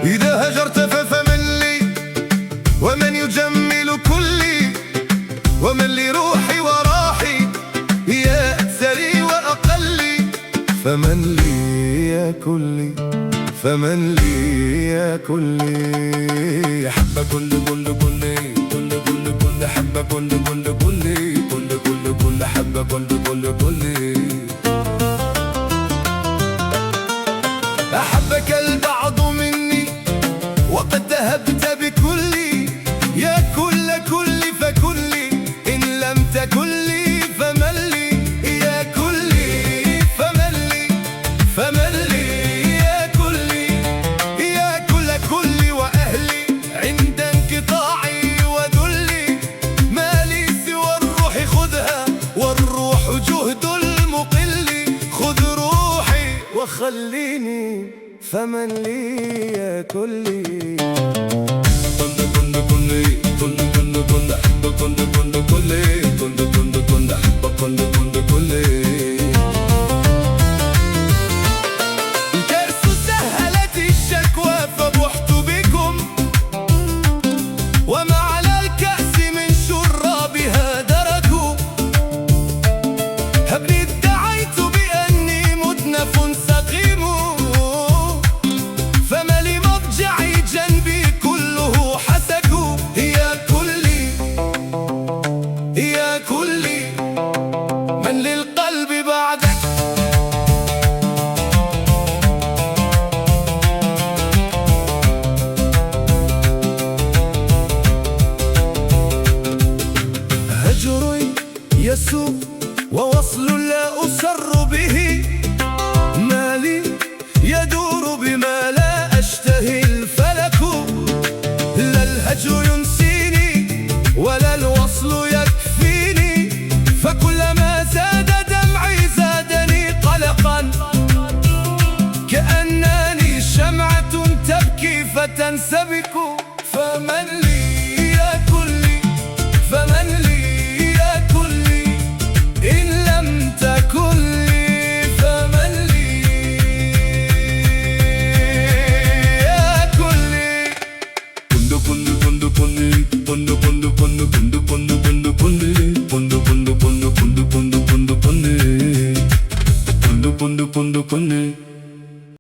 إذا هجرت فمن لي ومن يجمل كلي ومن لي روحي وراحي يا أكثري وأقلي فمن لي يا كلي فمن لي يا كلي حبة كل حبة كل حبة كل أحبك البعض مني وقد ذهبت بكلي يا كل فكلي إن لم تكن لي فمن لي يا كلي فمن لي يا كلي يا كل وأهلي عند انقطاعي وذلي ما لي سوى الروح خذها والروح جهد المقل خذ روحي وخليني فمن لي يا كلي الكرس سهلت الشكوى فبحت بكم وما على الكأس من شرابها دركوا هبني ادعيت بأني مدنف سقيم فما لمضجعي جنبي كله حسكوا يا كلي من للقلب بعدك هجري يسوء ووصل لا أسر به مالي يدور بما لا أشتهي الفلك لا الهجر ينسيني ولا الوصل يكفيني فكلما زاد دمعي زادني قلقا كأنني شمعة تبكي فتنسبك فمن لي يا كلي فمن لي يا كلي إن لم تكن لي فمن لي يا كلي كن